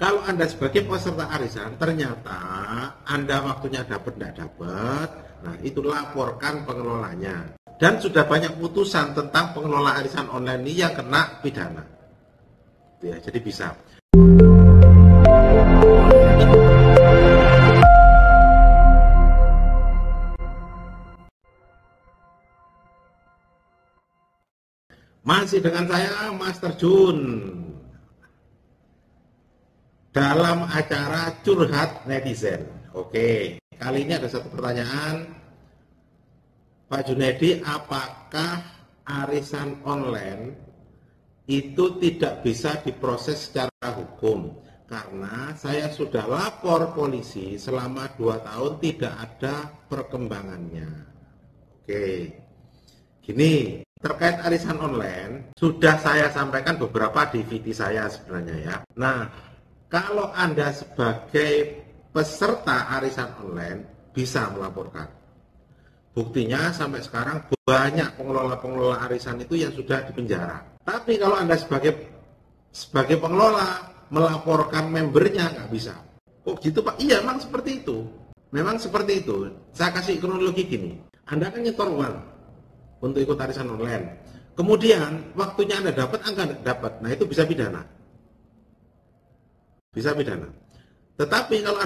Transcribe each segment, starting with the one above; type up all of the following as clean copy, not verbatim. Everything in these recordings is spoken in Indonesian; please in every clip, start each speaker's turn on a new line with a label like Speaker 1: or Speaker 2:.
Speaker 1: Kalau Anda sebagai peserta arisan, ternyata Anda waktunya dapat, tidak dapat, nah itu laporkan pengelolanya. Dan sudah banyak putusan tentang pengelola arisan online ini yang kena pidana. Ya, jadi bisa. Masih dengan saya, Master Jun, dalam acara Curhat Netizen. Oke, kali ini ada satu pertanyaan, Pak Junedi, apakah arisan online itu tidak bisa diproses secara hukum? Karena saya sudah lapor polisi selama 2 tahun tidak ada perkembangannya. Oke, gini, terkait arisan online sudah saya sampaikan beberapa di video saya sebenarnya ya. Nah, kalau Anda sebagai peserta arisan online bisa melaporkan. Buktinya sampai sekarang banyak pengelola-pengelola arisan itu yang sudah dipenjara. Tapi kalau Anda sebagai pengelola melaporkan membernya nggak bisa. Oh gitu Pak? Iya, memang seperti itu. Memang seperti itu. Saya kasih kronologi gini. Anda kan nyetor uang untuk ikut arisan online. Kemudian waktunya Anda dapat, Anda dapat. Nah itu bisa pidana. Bisa pidana. Tetapi kalau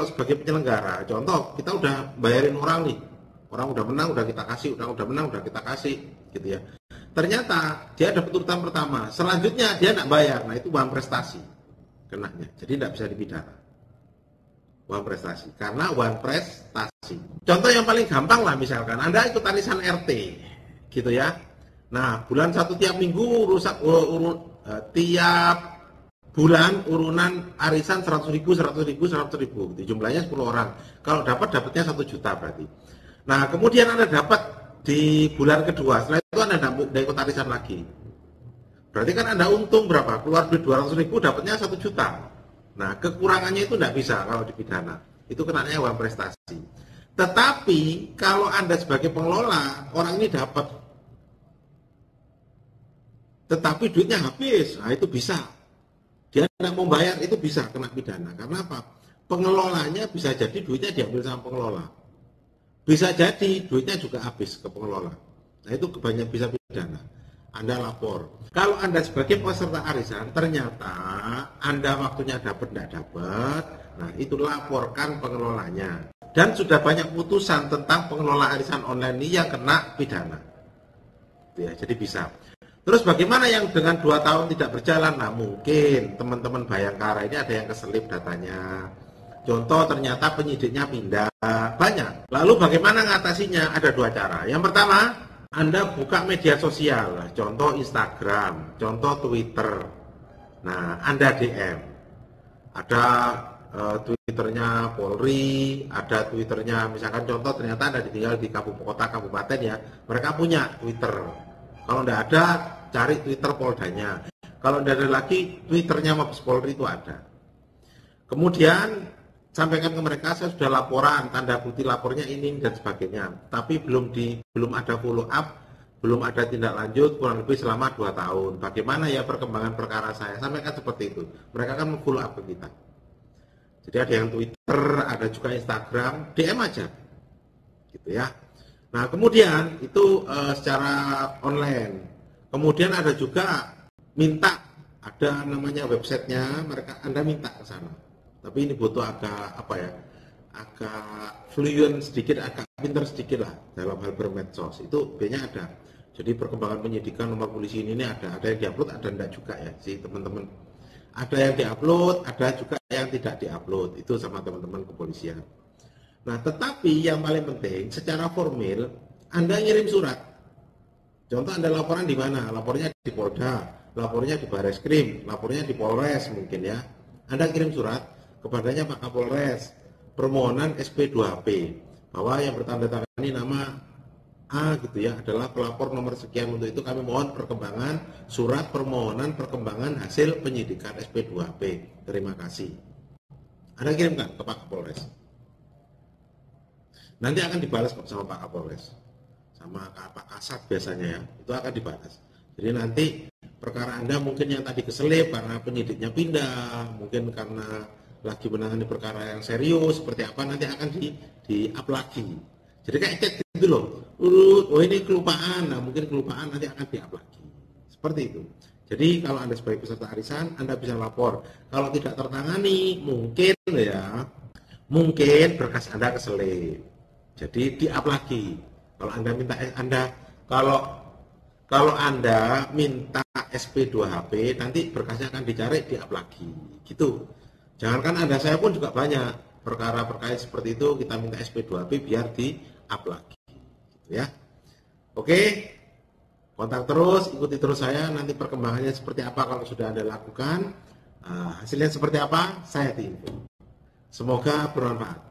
Speaker 1: sebagai penyelenggara, contoh kita udah bayarin orang nih, orang udah menang, udah kita kasih, udah menang, udah kita kasih, gitu ya. Ternyata dia dapat urutan pertama, selanjutnya dia nggak bayar, nah itu uang prestasi kenanya, jadi nggak bisa dipidana. Uang prestasi, karena uang prestasi. Contoh yang paling gampang lah, misalkan Anda ikut arisan RT, gitu ya. Nah bulan 1 tiap minggu tiap bulan urunan arisan 100.000, 100.000, 100.000, gitu. Jumlahnya 10 orang. Kalau dapatnya 1 juta berarti. Nah kemudian Anda dapat di bulan kedua, setelah itu Anda tidak ikut arisan lagi. Berarti kan Anda untung berapa? Keluar duit 200.000, dapatnya 1 juta. Nah kekurangannya itu tidak bisa kalau dipidana. Itu kenanya uang prestasi. Tetapi kalau Anda sebagai pengelola, orang ini dapat, tetapi duitnya habis, nah itu bisa. Dia tidak mau bayar, itu bisa kena pidana. Karena apa? Pengelolanya bisa jadi duitnya diambil sama pengelola. Bisa jadi duitnya juga habis ke pengelola. Nah itu kebanyakan bisa pidana. Anda lapor. Kalau Anda sebagai peserta arisan, ternyata Anda waktunya dapat, tidak dapat, nah itu laporkan pengelolanya. Dan sudah banyak putusan tentang pengelola arisan online ini yang kena pidana. Ya, jadi bisa. Terus bagaimana yang dengan 2 tahun tidak berjalan? Nah mungkin teman-teman Bayangkara ini ada yang keselip datanya. Contoh ternyata penyidiknya pindah, banyak. Lalu bagaimana ngatasinya? Ada 2 cara. Yang pertama, Anda buka media sosial, contoh Instagram, contoh Twitter. Nah Anda DM. Ada Twitternya Polri, ada Twitternya misalkan contoh ternyata Anda tinggal di kota kabupaten ya, mereka punya Twitter. Kalau tidak ada, cari Twitter Poldanya. Kalau tidak ada lagi, Twitternya Mabes Polri itu ada. Kemudian sampaikan ke mereka, saya sudah laporan, tanda bukti lapornya ini dan sebagainya. Tapi belum ada follow up, belum ada tindak lanjut kurang lebih selama 2 tahun. Bagaimana ya perkembangan perkara saya? Sampaikan seperti itu. Mereka kan follow up ke kita. Jadi ada yang Twitter, ada juga Instagram, DM aja, gitu ya. Nah kemudian itu secara online. Kemudian ada juga minta, ada namanya websitenya, Anda minta ke sana. Tapi ini butuh agak agak fluent sedikit, agak pinter sedikit lah dalam hal bermedsos. Itu B-nya ada. Jadi perkembangan penyidikan nomor polisi ini ada yang diupload, ada enggak juga ya sih teman-teman. Ada yang diupload, ada juga yang tidak diupload. Itu sama teman-teman kepolisian. Nah, tetapi yang paling penting secara formal Anda ngirim surat. Contoh Anda laporan di mana? Lapornya di Polda, lapornya di Bareskrim, lapornya di Polres mungkin ya. Anda kirim surat kepadanya Pak Kapolres, permohonan SP2HP bahwa yang bertanda tangan ini nama A gitu ya, adalah pelapor nomor sekian, untuk itu kami mohon perkembangan surat permohonan perkembangan hasil penyidikan SP2HP. Terima kasih. Anda kirimkan ke Pak Kapolres. Nanti akan dibalas sama Pak Kapolres, sama Pak Kasat biasanya ya, itu akan dibalas. Jadi nanti perkara Anda mungkin yang tadi keselip karena penyidiknya pindah, mungkin karena lagi menangani perkara yang serius seperti apa, nanti akan di-up lagi. Jadi kayak chat gitu loh. Oh ini kelupaan, nah mungkin kelupaan nanti akan di-up lagi. Seperti itu. Jadi kalau Anda sebagai peserta arisan, Anda bisa lapor. Kalau tidak tertangani, mungkin berkas Anda keselip. Jadi di-up lagi. Kalau Anda minta SP2HP, nanti berkasnya akan dicari di-up lagi. Gitu. Jangankan Anda, saya pun juga banyak perkara-perkara seperti itu, kita minta SP2HP biar di-up lagi. Gitu ya. Oke. Kontak terus, ikuti terus saya, nanti perkembangannya seperti apa kalau sudah Anda lakukan, hasilnya seperti apa, saya info. Semoga bermanfaat.